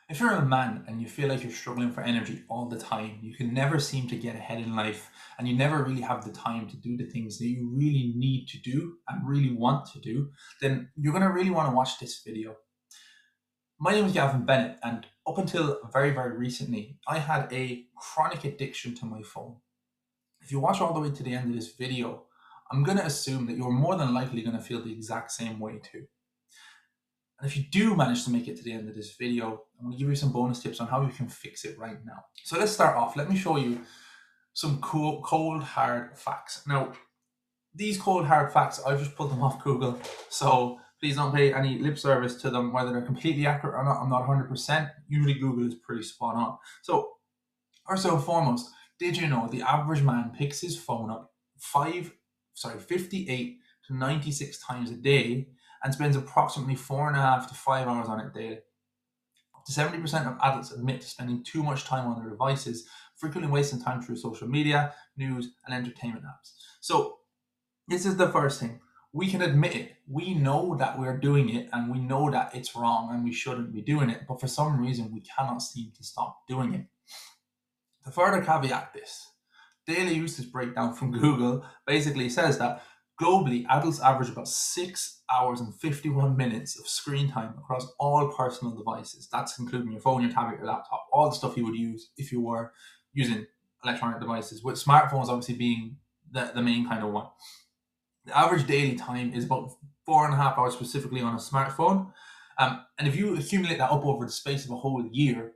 If you're a man and you feel like you're struggling for energy all the time, you can never seem to get ahead in life, and you never really have the time to do the things that you really need to do and really want to do, then you're going to really want to watch this video. My name is Gavin Bennett, and up until very, very recently, I had a chronic addiction to my phone. If you watch all the way to the end of this video, I'm going to assume that you're more than likely going to feel the exact same way too. And if you do manage to make it to the end of this video, I'm going to give you some bonus tips on how you can fix it right now. So let's start off. Let me show you some cool, cold, hard facts. Now, these cold, hard facts, I've just pulled them off Google. So please don't pay any lip service to them, whether they're completely accurate or not. I'm not 100%. Usually Google is pretty spot on. So first and foremost, did you know the average man picks his phone up 58 to 96 times a day and spends approximately 4.5 to 5 hours on it daily? Up to 70% of adults admit to spending too much time on their devices, frequently wasting time through social media, news, and entertainment apps. So this is the first thing. We can admit it. We know that we're doing it and we know that it's wrong and we shouldn't be doing it, but for some reason we cannot seem to stop doing it. To further caveat this, daily usage breakdown from Google basically says that globally, adults average about 6 hours and 51 minutes of screen time across all personal devices. That's including your phone, your tablet, your laptop, all the stuff you would use if you were using electronic devices, with smartphones obviously being the main kind of one. The average daily time is about 4.5 hours specifically on a smartphone. And if you accumulate that up over the space of a whole year,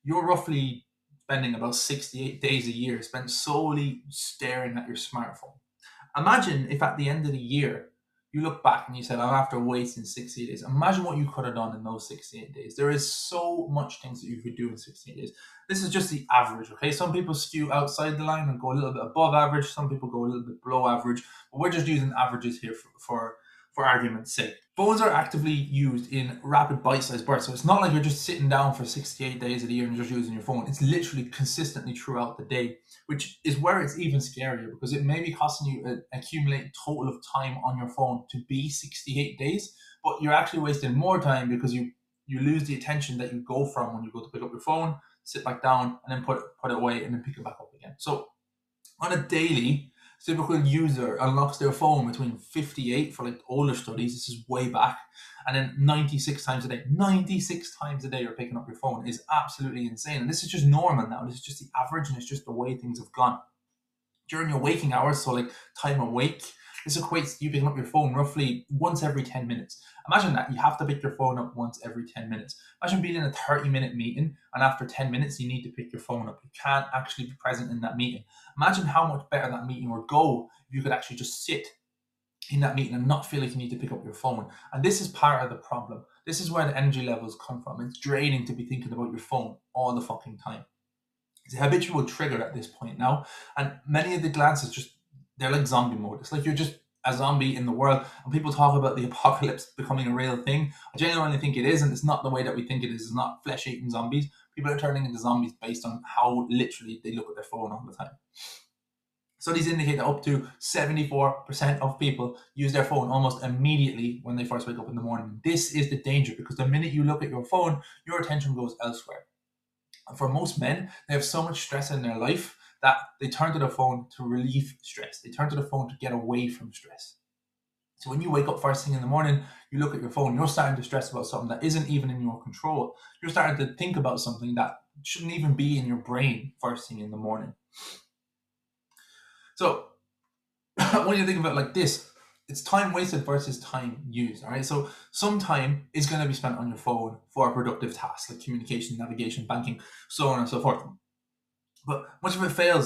you're roughly spending about 68 days a year spent solely staring at your smartphone. Imagine if at the end of the year you look back and you said, I'm after wasting 68 days. Imagine what you could have done in those 68 days. There is so much things that you could do in 68 days. This is just the average, okay? Some people skew outside the line and go a little bit above average. Some people go a little bit below average. But we're just using averages here for argument's sake. Phones are actively used in rapid bite-sized bursts. So it's not like you're just sitting down for 68 days of the year and just using your phone. It's literally consistently throughout the day, which is where it's even scarier because it may be costing you an accumulated total of time on your phone to be 68 days, but you're actually wasting more time because you lose the attention that you go from when you go to pick up your phone, sit back down, and then put it away and then pick it back up again. So on a daily, typical user unlocks their phone between 58 for like older studies, this is way back, and then 96 times a day. 96 times a day you're picking up your phone is absolutely insane. And this is just normal now. This is just the average and it's just the way things have gone. During your waking hours, so like time awake, this equates to you picking up your phone roughly once every 10 minutes. Imagine that you have to pick your phone up once every 10 minutes. Imagine being in a 30-minute meeting and after 10 minutes you need to pick your phone up. You can't actually be present in that meeting. Imagine how much better that meeting would go if you could actually just sit in that meeting and not feel like you need to pick up your phone. And this is part of the problem. This is where the energy levels come from. It's draining to be thinking about your phone all the fucking time. It's a habitual trigger at this point now. And many of the glances they're like zombie mode. It's like you're just a zombie in the world. And people talk about the apocalypse becoming a real thing. I genuinely think it is, and it's not the way that we think it is. It's not flesh-eating zombies. People are turning into zombies based on how literally they look at their phone all the time. Studies indicate that up to 74% of people use their phone almost immediately when they first wake up in the morning. This is the danger because the minute you look at your phone, your attention goes elsewhere. And for most men, they have so much stress in their life that they turn to the phone to relieve stress. They turn to the phone to get away from stress. So when you wake up first thing in the morning, you look at your phone, you're starting to stress about something that isn't even in your control. You're starting to think about something that shouldn't even be in your brain first thing in the morning. So when you think about it like this, it's time wasted versus time used, all right? So some time is going to be spent on your phone for productive tasks like communication, navigation, banking, so on and so forth. But much of it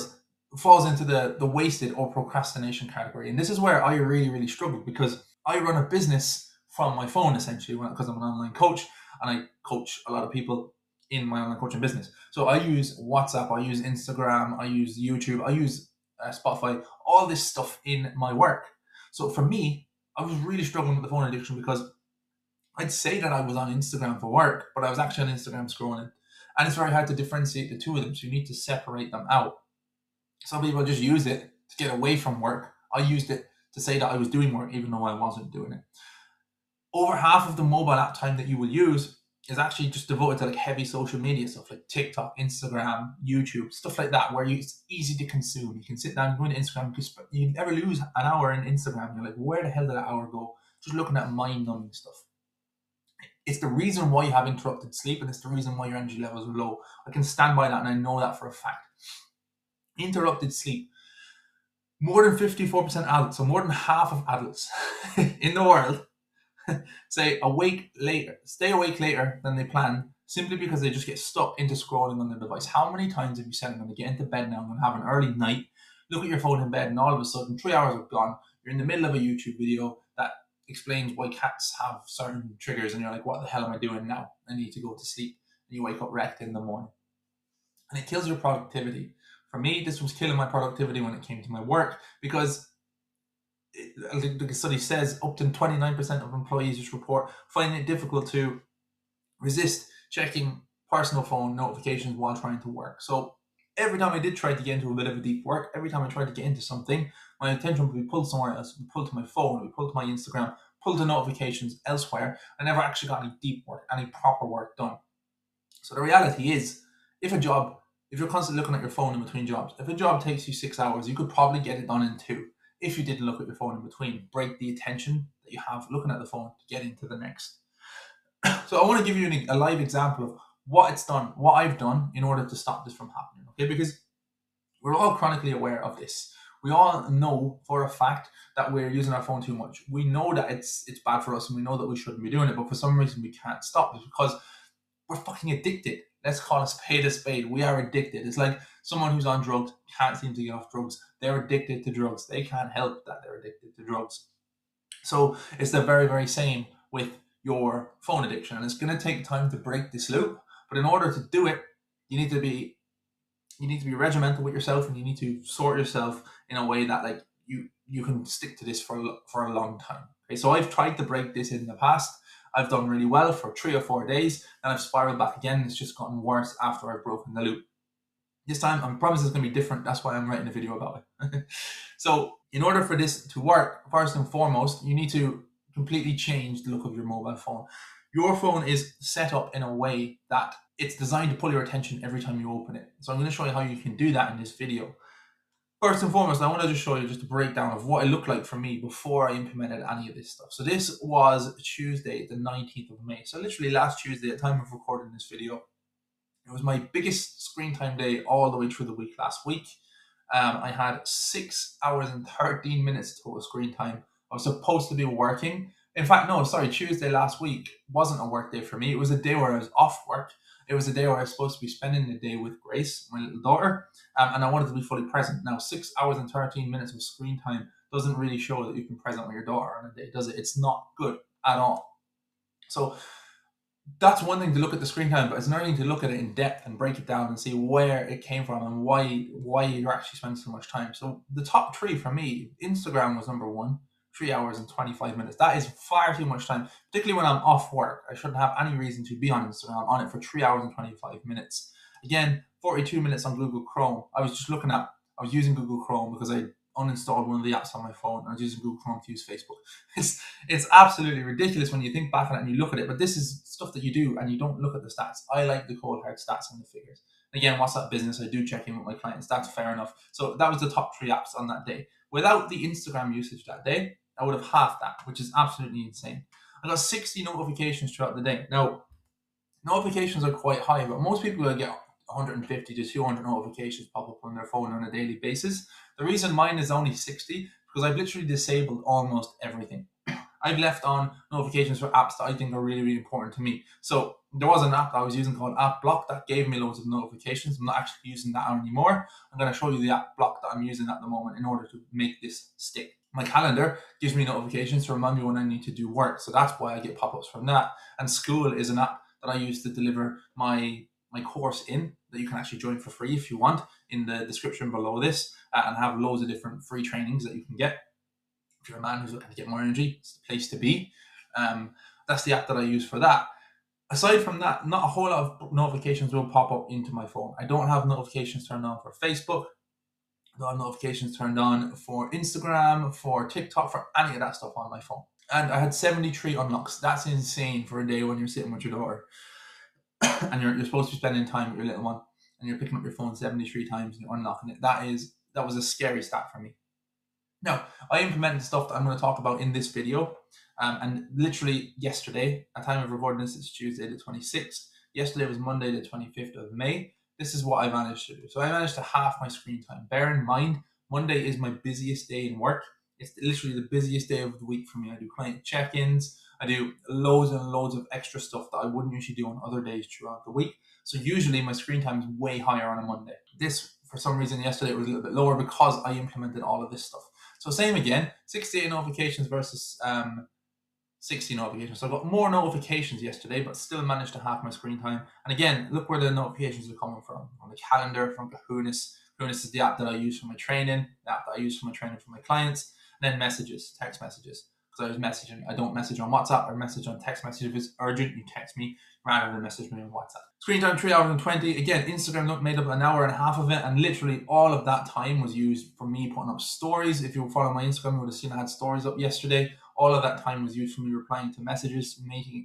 falls into the wasted or procrastination category. And this is where I really, really struggle because I run a business from my phone essentially because I'm an online coach and I coach a lot of people in my online coaching business. So I use WhatsApp, I use Instagram, I use YouTube, I use Spotify, all this stuff in my work. So for me, I was really struggling with the phone addiction because I'd say that I was on Instagram for work, but I was actually on Instagram scrolling. And it's very hard to differentiate the two of them. So you need to separate them out. Some people just use it to get away from work. I used it to say that I was doing work even though I wasn't doing it. Over half of the mobile app time that you will use is actually just devoted to like heavy social media stuff like TikTok, Instagram, YouTube, stuff like that, where it's easy to consume. You can sit down, go into Instagram, you can never lose an hour in Instagram. You're like, where the hell did that hour go? Just looking at mind-numbing stuff. It's the reason why you have interrupted sleep, and it's the reason why your energy levels are low. I can stand by that, and I know that for a fact. Interrupted sleep. More than 54% adults, so more than half of adults in the world, stay awake later than they plan, simply because they just get stuck into scrolling on their device. How many times have you said, I'm going to get into bed now, I'm going to have an early night, look at your phone in bed, and all of a sudden 3 hours are gone. You're in the middle of a YouTube video that explains why cats have certain triggers, and you're like, what the hell am I doing now? I need to go to sleep. And you wake up wrecked in the morning. And it kills your productivity. For me, this was killing my productivity when it came to my work, because the study says up to 29% of employees just report finding it difficult to resist checking personal phone notifications while trying to work. So every time I did try to get into a bit of a deep work, every time I tried to get into something, my attention would be pulled somewhere else, would be pulled to my phone, would be pulled to my Instagram, pulled to notifications elsewhere. I never actually got any deep work, any proper work done. So the reality is, if you're constantly looking at your phone in between jobs, if a job takes you 6 hours, you could probably get it done in 2 if you didn't look at your phone in between. Break the attention that you have looking at the phone to get into the next. So I want to give you a live example of what I've done in order to stop this from happening. Okay, because we're all chronically aware of this. We all know for a fact that we're using our phone too much. We know that it's bad for us, and we know that we shouldn't be doing it, but for some reason we can't stop it because we're fucking addicted. Let's call a spade a spade. We are addicted. It's like someone who's on drugs can't seem to get off drugs. They're addicted to drugs. They can't help that they're addicted to drugs. So it's the very, very same with your phone addiction. And it's going to take time to break this loop. But in order to do it, you need to be regimental with yourself, and you need to sort yourself in a way that like you can stick to this for a long time. Okay, so I've tried to break this in the past. I've done really well for 3 or 4 days, and I've spiraled back again. It's just gotten worse after I've broken the loop. This time, I promise it's going to be different. That's why I'm writing a video about it. So in order for this to work, first and foremost, you need to completely change the look of your mobile phone. Your phone is set up in a way that it's designed to pull your attention every time you open it. So I'm going to show you how you can do that in this video. First and foremost, I want to just show you just a breakdown of what it looked like for me before I implemented any of this stuff. So this was Tuesday, the 19th of May. So literally last Tuesday, at the time of recording this video, it was my biggest screen time day all the way through the week last week. I had 6 hours and 13 minutes total screen time. I was supposed to be working. In fact, no, sorry, Tuesday last week wasn't a work day for me. It was a day where I was off work. It was a day where I was supposed to be spending the day with Grace, my little daughter, and I wanted to be fully present. Now, 6 hours and 13 minutes of screen time doesn't really show that you can be present with your daughter on a day, does it? It's not good at all. So that's one thing to look at the screen time, but it's another thing to look at it in depth and break it down and see where it came from and why you're actually spending so much time. So the top 3 for me, Instagram was number 1, 3 hours and 25 minutes. That is far too much time, particularly when I'm off work. I shouldn't have any reason to be on Instagram. I'm on it for 3 hours and 25 minutes. Again, 42 minutes on Google Chrome. I was using Google Chrome because I uninstalled one of the apps on my phone. I was using Google Chrome to use Facebook. It's absolutely ridiculous when you think back on it and you look at it, but this is stuff that you do and you don't look at the stats. I like the cold hard stats and the figures. Again, what's that business? I do check in with my clients. That's fair enough. So that was the top 3 apps on that day. Without the Instagram usage that day, I would have halved that, which is absolutely insane. I got 60 notifications throughout the day. Now, notifications are quite high, but most people will get 150 to 200 notifications pop up on their phone on a daily basis. The reason mine is only 60 because I've literally disabled almost everything. I've left on notifications for apps that I think are really, really important to me. So there was an app that I was using called App Block that gave me loads of notifications. I'm not actually using that anymore. I'm going to show you the App Block that I'm using at the moment in order to make this stick. My calendar gives me notifications to remind me when I need to do work. So that's why I get pop-ups from that. And School is an app that I use to deliver my course in that you can actually join for free if you want in the description below this, and have loads of different free trainings that you can get. If you're a man who's looking to get more energy, it's the place to be. That's the app that I use for that. Aside from that, not a whole lot of notifications will pop up into my phone. I don't have notifications turned on for Facebook. I don't have notifications turned on for Instagram, for TikTok, for any of that stuff on my phone. And I had 73 unlocks. That's insane for a day when you're sitting with your daughter. and you're supposed to be spending time with your little one, and you're picking up your phone 73 times and you're unlocking it. That was a scary stat for me. Now, I implemented stuff that I'm going to talk about in this video. And literally yesterday, at time of recording this, it's Tuesday the 26th. Yesterday was Monday the 25th of May. This is what I managed to do. So I managed to halve my screen time. Bear in mind, Monday is my busiest day in work. It's literally the busiest day of the week for me. I do client check-ins. I do loads and loads of extra stuff that I wouldn't usually do on other days throughout the week. So usually my screen time is way higher on a Monday. This, for some reason, yesterday it was a little bit lower because I implemented all of this stuff. So same again, 68 notifications versus 60 notifications. So I got more notifications yesterday, but still managed to halve my screen time. And again, look where the notifications are coming from the calendar, from Kahunas. Kahunas is the app that I use for my training, the app that I use for my training for my clients, and then messages, text messages. Because I was messaging, I don't message on WhatsApp or message on text message. If it's urgent, you text me rather than message me on WhatsApp. Screen time 3 hours and 20. Again, Instagram made up an hour and a half of it, and literally all of that time was used for me putting up stories. If you follow my Instagram, you would have seen I had stories up yesterday. All of that time was used for me replying to messages,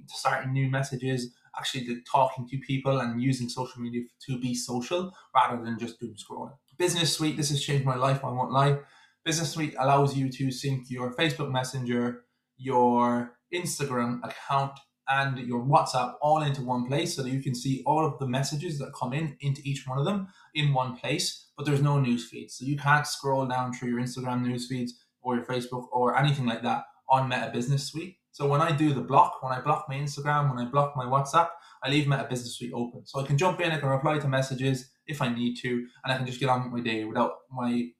starting new messages, actually talking to people and using social media to be social rather than just doom scrolling. Business Suite, this has changed my life, I won't lie. Business Suite allows you to sync your Facebook Messenger, your Instagram account, and your WhatsApp all into one place so that you can see all of the messages that come into each one of them in one place, but there's no news feed. So you can't scroll down through your Instagram news feeds or your Facebook or anything like that on Meta Business Suite. So when I do the block, when I block my Instagram, when I block my WhatsApp, I leave Meta Business Suite open. So I can jump in, I can reply to messages if I need to, and I can just get on with my day without my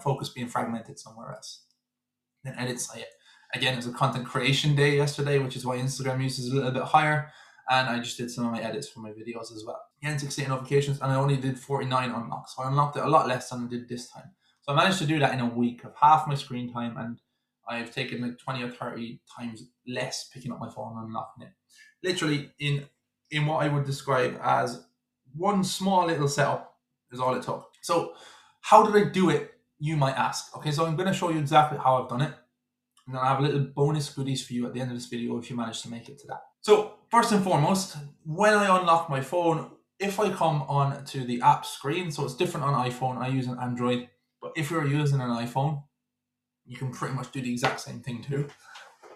focus being fragmented somewhere else. Then edits, again, it was a content creation day yesterday, which is why Instagram use is a little bit higher. And I just did some of my edits for my videos as well. Again, 68 notifications, and I only did 49 unlocks. So I unlocked it a lot less than I did this time. So I managed to do that in a week of half my screen time, and I've taken like 20 or 30 times less picking up my phone and unlocking it. Literally in what I would describe as one small little setup is all it took. So how did I do it, you might ask? Okay, so I'm going to show you exactly how I've done it. And then I have a little bonus goodies for you at the end of this video if you manage to make it to that. So first and foremost, when I unlock my phone, if I come on to the app screen, so it's different on iPhone, I use an Android, but if you're using an iPhone, you can pretty much do the exact same thing too.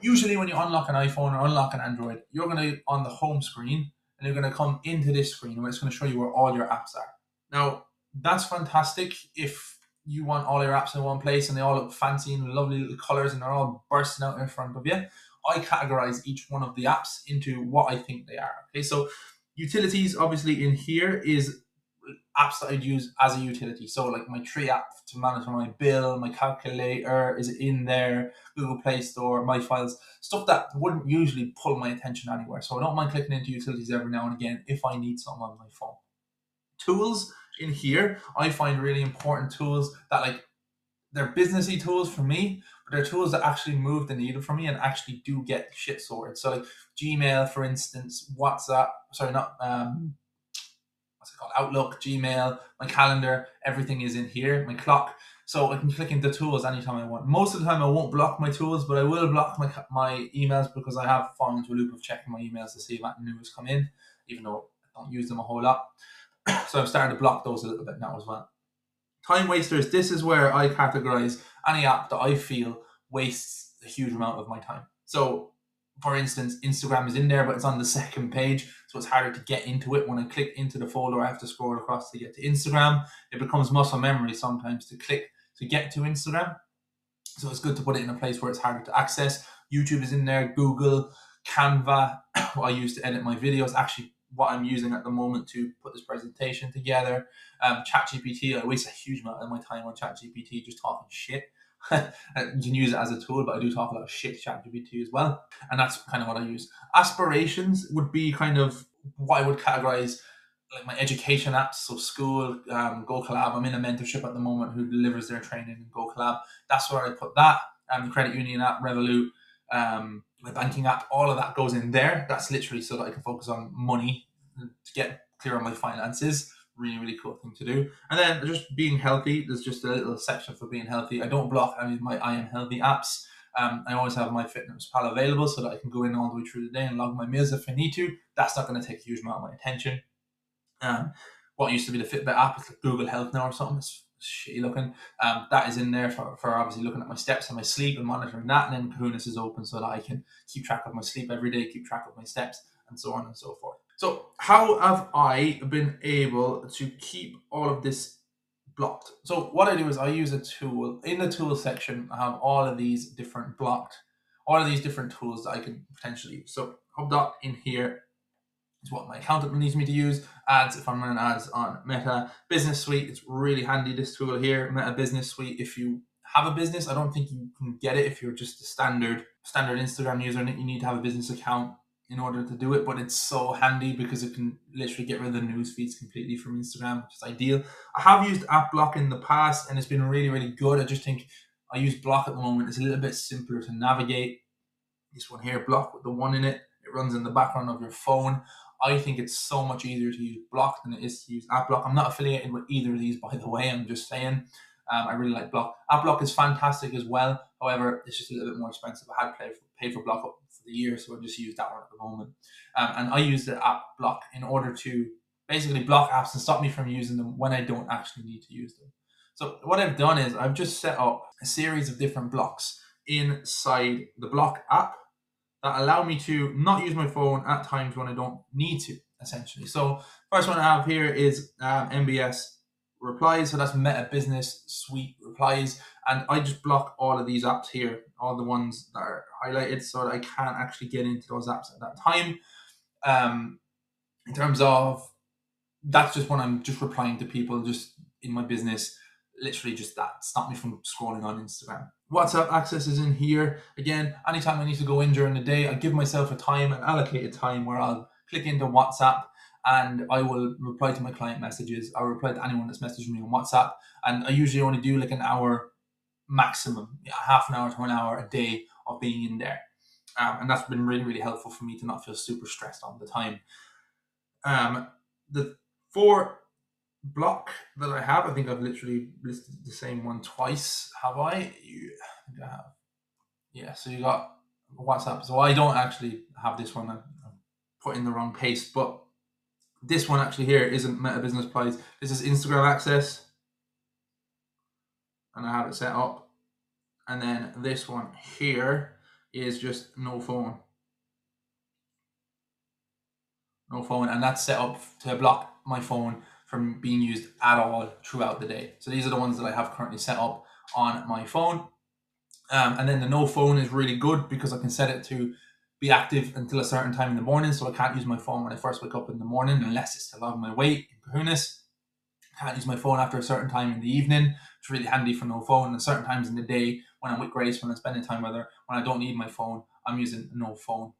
Usually when you unlock an iPhone or unlock an Android, you're going to, on the home screen, and you're going to come into this screen where it's going to show you where all your apps are. Now, that's fantastic if you want all your apps in one place and they all look fancy and lovely little colors and they're all bursting out in front of you. I categorize each one of the apps into what I think they are. Okay, so utilities obviously in here is apps that I'd use as a utility. So like my Tree app to monitor my bill, my calculator is in there, Google Play Store, my files, stuff that wouldn't usually pull my attention anywhere. So I don't mind clicking into utilities every now and again if I need something on my phone. Tools in here, I find really important tools that like they're businessy tools for me, but they're tools that actually move the needle for me and actually do get shit sorted. So like Gmail, for instance, WhatsApp, sorry, not what's it called? Outlook, Gmail, my calendar, everything is in here, my clock. So I can click into tools anytime I want. Most of the time I won't block my tools, but I will block my emails because I have fallen into a loop of checking my emails to see if anything new has come in, even though I don't use them a whole lot. So I'm starting to block those a little bit now as well. Time wasters, this is where I categorize any app that I feel wastes a huge amount of my time. So for instance, Instagram is in there, but it's on the second page, so it's harder to get into it. When I click into the folder, I have to scroll across to get to Instagram. It becomes muscle memory sometimes to click to get to Instagram. So it's good to put it in a place where it's harder to access. YouTube is in there, Google, Canva, what I use to edit my videos, actually what I'm using at the moment to put this presentation together. ChatGPT, I waste a huge amount of my time on ChatGPT just talking shit. You can use it as a tool, but I do talk a lot of shit to ChatGPT as well. And that's kind of what I use. Aspirations would be kind of what I would categorize like my education apps, so school, Go Collab. I'm in a mentorship at the moment who delivers their training in Go Collab. That's where I put that. The credit union app, Revolut, my banking app, all of that goes in there. That's literally so that I can focus on money to get clear on my finances. Really, really cool thing to do. And then just being healthy, there's just a little section for being healthy. I don't block any of my I Am Healthy apps. I always have my MyFitnessPal available so that I can go in all the way through the day and log my meals if I need to. That's not going to take a huge amount of my attention. What used to be the Fitbit app, it's like Google Health now or something. It's shitty looking. That is in there for obviously looking at my steps and my sleep and monitoring that. And then Kahunas is open so that I can keep track of my sleep every day, keep track of my steps, and so on and so forth. So how have I been able to keep all of this blocked? So what I do is I use a tool. In the tool section, I have all of these different tools that I can potentially use. So HubDoc in here is what my accountant needs me to use. Ads, if I'm running ads on Meta. Business Suite, it's really handy, this tool here, Meta Business Suite. If you have a business, I don't think you can get it if you're just a standard Instagram user. You need to have a business account in order to do it, but it's so handy because it can literally get rid of the news feeds completely from Instagram, which is ideal. I have used app block in the past and it's been really, really good. I just think I use block at the moment. It's a little bit simpler to navigate. This one here, block with the one in it, it runs in the background of your phone. I think it's so much easier to use block than it is to use app block. I'm not affiliated with either of these, by the way. I'm just saying. I really like block. App block is fantastic as well. However, it's just a little bit more expensive. I had paid for block for the year, so I just use that one at the moment. And I use the app block in order to basically block apps and stop me from using them when I don't actually need to use them. So what I've done is I've just set up a series of different blocks inside the block app that allow me to not use my phone at times when I don't need to, essentially. So first one I have here is MBS replies. So that's Meta Business Suite replies. And I just block all of these apps here, all the ones that are highlighted, so that I can't actually get into those apps at that time. In terms of, that's just when I'm just replying to people just in my business, literally just that, stop me from scrolling on Instagram. WhatsApp access is in here. Again, anytime I need to go in during the day, I give myself a time, an allocated time where I'll click into WhatsApp and I will reply to my client messages. I'll reply to anyone that's messaged me on WhatsApp. And I usually only do like an hour maximum, half an hour to an hour a day of being in there. And that's been really, really helpful for me to not feel super stressed all the time. The 4 block that I have, I think I've literally listed the same one twice. Have I? I think I have. Yeah, so you got WhatsApp. So I don't actually have this one. I'm put in the wrong paste, but this one actually here isn't Meta Business Replies. This is Instagram access, and I have it set up. And then this one here is just no phone. No phone, and that's set up to block my phone from being used at all throughout the day. So these are the ones that I have currently set up on my phone. And then the no phone is really good because I can set it to be active until a certain time in the morning. So I can't use my phone when I first wake up in the morning unless it's to log my weight in Kahunas. I can't use my phone after a certain time in the evening. It's really handy for no phone. And certain times in the day when I'm with Grace, when I'm spending time with her, when I don't need my phone, I'm using no phone.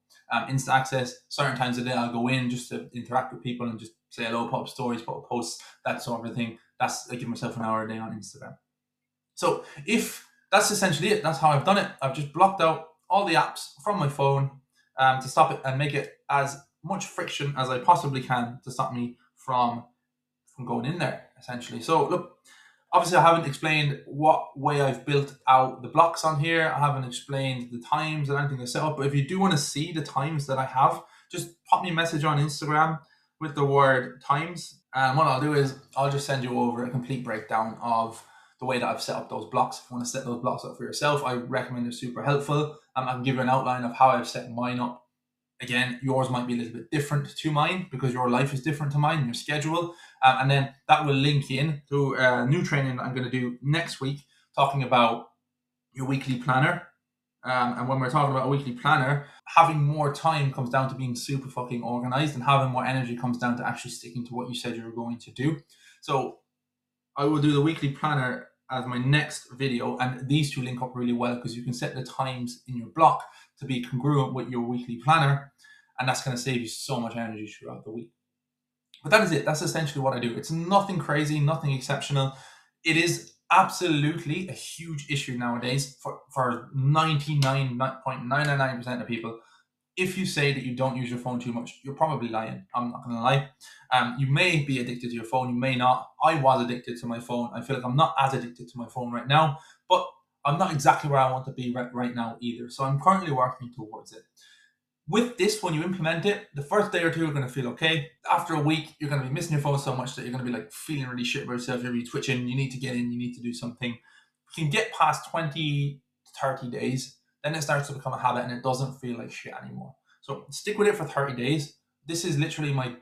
Instant access, certain times of the day I'll go in just to interact with people and just say hello, put up stories, put up posts, that sort of thing. I give myself an hour a day on Instagram. So if that's essentially it, that's how I've done it. I've just blocked out all the apps from my phone to stop it and make it as much friction as I possibly can to stop me from going in there, essentially. So look, obviously I haven't explained what way I've built out the blocks on here. I haven't explained the times and anything I set up, but if you do want to see the times that I have, just pop me a message on Instagram with the word times. And what I'll do is I'll just send you over a complete breakdown of the way that I've set up those blocks. If you want to set those blocks up for yourself, I recommend they're super helpful. I can give you an outline of how I've set mine up. Again, yours might be a little bit different to mine because your life is different to mine, your schedule. And then that will link in to a new training that I'm going to do next week, talking about your weekly planner. And when we're talking about a weekly planner, having more time comes down to being super fucking organized, and having more energy comes down to actually sticking to what you said you were going to do. So I will do the weekly planner as my next video, and these two link up really well because you can set the times in your block to be congruent with your weekly planner, and that's going to save you so much energy throughout the week. But that is it. That's essentially what I do. It's nothing crazy, nothing exceptional. It is absolutely a huge issue nowadays for 99.999% of people. If you say that you don't use your phone too much, you're probably lying. I'm not going to lie. You may be addicted to your phone. You may not. I was addicted to my phone. I feel like I'm not as addicted to my phone right now, but I'm not exactly where I want to be right now either. So I'm currently working towards it. With this, when you implement it, the first day or two, you're going to feel okay. After a week, you're going to be missing your phone so much that you're going to be like feeling really shit about yourself. You're going to be twitching. You need to get in. You need to do something. You can get past 20 to 30 days, then it starts to become a habit and it doesn't feel like shit anymore. So stick with it for 30 days. This is literally my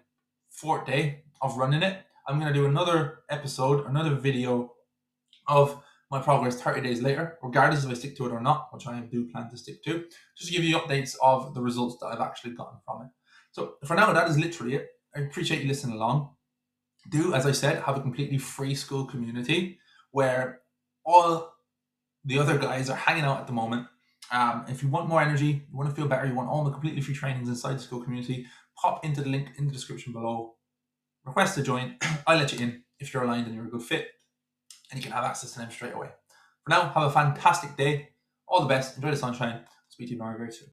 fourth day of running it. I'm going to do another episode, another video of my progress 30 days later, regardless if I stick to it or not, which I do plan to stick to, just to give you updates of the results that I've actually gotten from it. So for now, that is literally it. I appreciate you listening along. Do, as I said, have a completely free school community where all the other guys are hanging out at the moment. If you want more energy, you want to feel better, you want all the completely free trainings inside the school community, pop into the link in the description below, request to join. I'll let you in if you're aligned and you're a good fit, and you can have access to them straight away. For now, have a fantastic day. All the best. Enjoy the sunshine. Speak to you very, very soon.